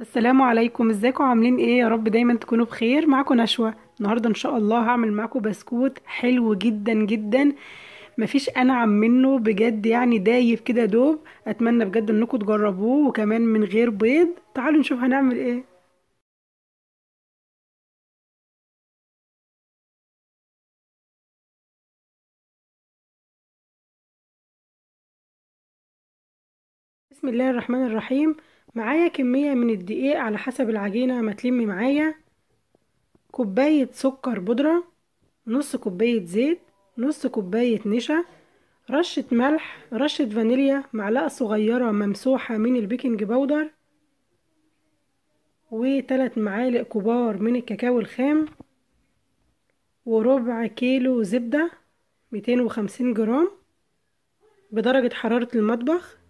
السلام عليكم، ازيكم؟ عاملين ايه؟ يا رب دايما تكونوا بخير. معاكم نشوى. النهارده ان شاء الله هعمل معاكم بسكوت حلو جدا جدا. مفيش انعم منه بجد، يعني دايب كده دوب. اتمنى بجد انكم تجربوه، وكمان من غير بيض. تعالوا نشوف هنعمل ايه. بسم الله الرحمن الرحيم. معايا كمية من الدقيق على حسب العجينة ما تلمي معايا. كوباية سكر بودرة، نص كوباية زيت، نص كوباية نشا، رشة ملح، رشة فانيليا، معلقة صغيرة ممسوحة من البيكنج باودر، وثلاث معالق كبار من الكاكاو الخام، وربع كيلو زبدة 250 جرام بدرجة حرارة المطبخ.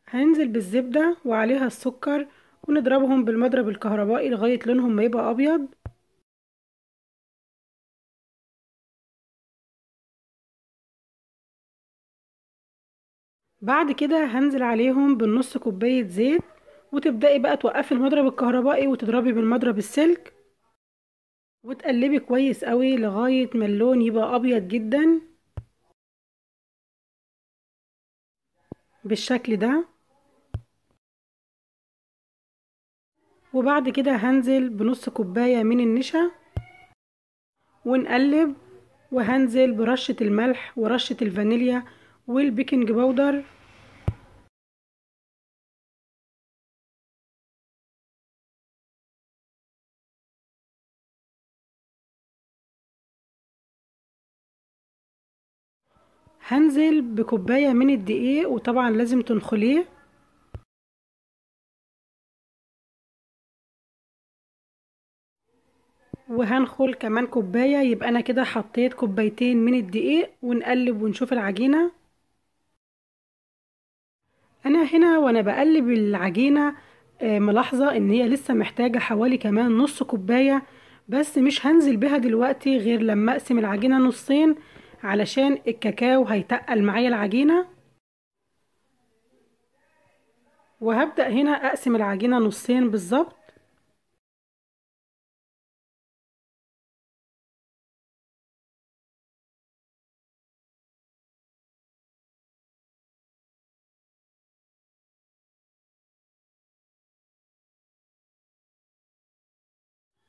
هنزل بالزبدة وعليها السكر، ونضربهم بالمضرب الكهربائي لغاية لونهم ما يبقى أبيض. بعد كده هنزل عليهم بالنص كوباية زيت، وتبدأي بقى توقفي المضرب الكهربائي وتضربي بالمضرب السلك، وتقلبي كويس قوي لغاية ما اللون يبقى أبيض جدا بالشكل ده. وبعد كده هنزل بنص كوباية من النشا ونقلب، وهنزل برشة الملح ورشة الفانيليا والبيكنج باودر. هنزل بكوباية من الدقيق، وطبعا لازم تنخليه. وهنخل كمان كوباية، يبقى انا كده حطيت كوبايتين من الدقيق. ونقلب ونشوف العجينة. انا هنا وانا بقلب العجينة ملاحظة ان هي لسه محتاجة حوالي كمان نص كوباية. بس مش هنزل بها دلوقتي غير لما اقسم العجينة نصين، علشان الكاكاو هيتقل معايا العجينة. وهبدأ هنا اقسم العجينة نصين بالظبط.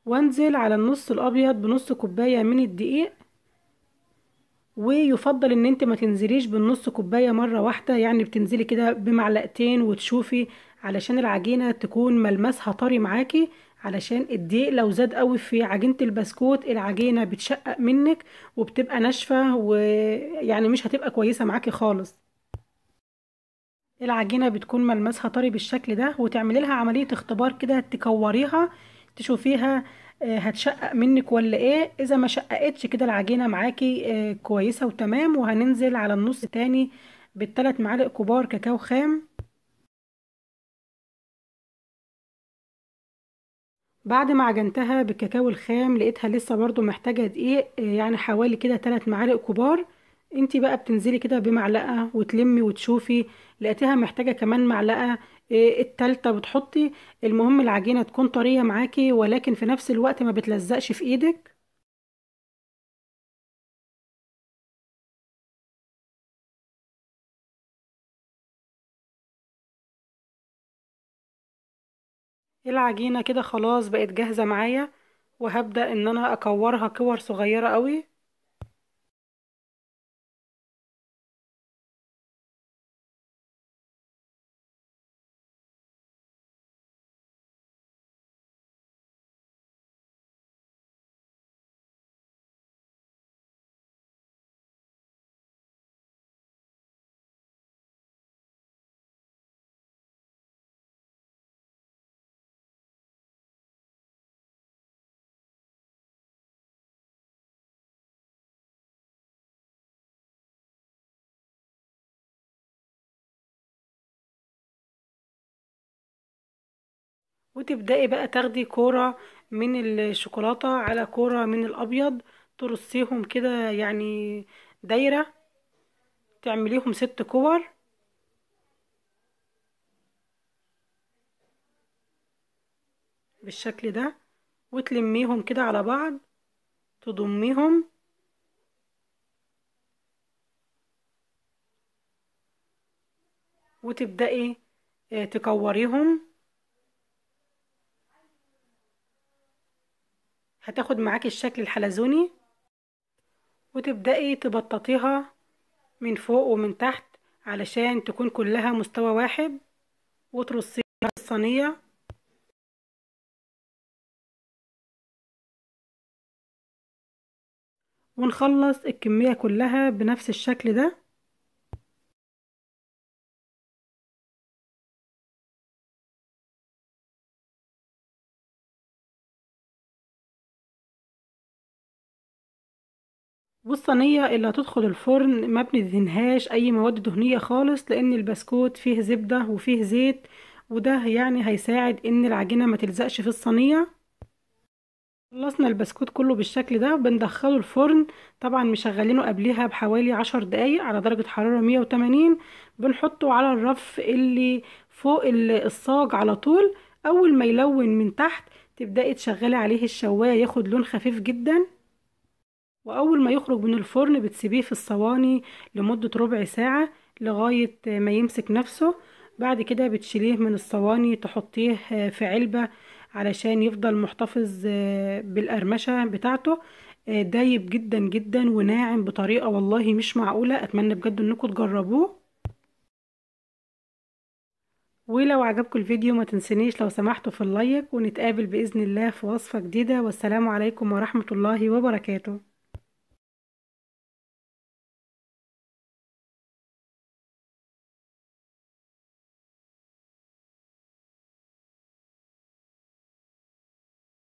وانزل على النص الابيض بنص كوباية من الدقيق. ويفضل ان انت ما تنزليش بالنص كوباية مرة واحدة، يعني بتنزلي كده بمعلقتين وتشوفي، علشان العجينة تكون ملمسها طري معاكي. علشان الدقيق لو زاد قوي في عجينة البسكوت العجينة بتشقق منك وبتبقى ناشفة، ويعني مش هتبقى كويسة معاكي خالص. العجينة بتكون ملمسها طري بالشكل ده، وتعملي لها عملية اختبار كده، تكوريها تشوفيها هتشقق منك ولا ايه. اذا ما شققتش كده العجينة معاكي كويسة وتمام. وهننزل على النص تاني بالثلاث معالق كبار كاكاو خام. بعد ما عجنتها بالكاكاو الخام لقيتها لسه برضو محتاجة دقيق، يعني حوالي كده 3 معالق كبار. انتي بقى بتنزلي كده بمعلقة وتلمي وتشوفي. لقيتها محتاجة كمان معلقة، التالتة بتحطي. المهم العجينة تكون طرية معاكي، ولكن في نفس الوقت ما بتلزقش في ايدك. العجينة كده خلاص بقت جاهزة معايا. وهبدأ ان انا اكورها كور صغيرة قوي. وتبدأي بقى تاخدي كورة من الشوكولاتة على كورة من الأبيض، ترصيهم كده يعني دايرة، تعمليهم 6 كور. بالشكل ده، وتلميهم كده على بعض، تضميهم وتبدأي تكوريهم. هتاخد معاكي الشكل الحلزوني، وتبدأي تبططيها من فوق ومن تحت علشان تكون كلها مستوى واحد، وترصيها في الصينية. ونخلص الكمية كلها بنفس الشكل ده. والصينية اللي هتدخل الفرن ما بندهنهاش اي مواد دهنية خالص، لان البسكوت فيه زبدة وفيه زيت، وده يعني هيساعد ان العجينة ما تلزقش في الصينية. خلصنا البسكوت كله بالشكل ده، بندخله الفرن. طبعا مشغلينه قبلها بحوالي 10 دقايق على درجة حرارة 180. بنحطه على الرف اللي فوق الصاج على طول. اول ما يلون من تحت تبدأي تشغلي عليه الشواية ياخد لون خفيف جدا. واول ما يخرج من الفرن بتسيبيه في الصواني لمدة ربع ساعة لغاية ما يمسك نفسه. بعد كده بتشيليه من الصواني تحطيه في علبة علشان يفضل محتفظ بالقرمشة بتاعته. دايب جدا جدا وناعم بطريقة والله مش معقولة. اتمنى بجد انكم تجربوه. ولو عجبكم الفيديو ما تنسونيش لو سمحتوا في اللايك، ونتقابل بإذن الله في وصفة جديدة. والسلام عليكم ورحمة الله وبركاته.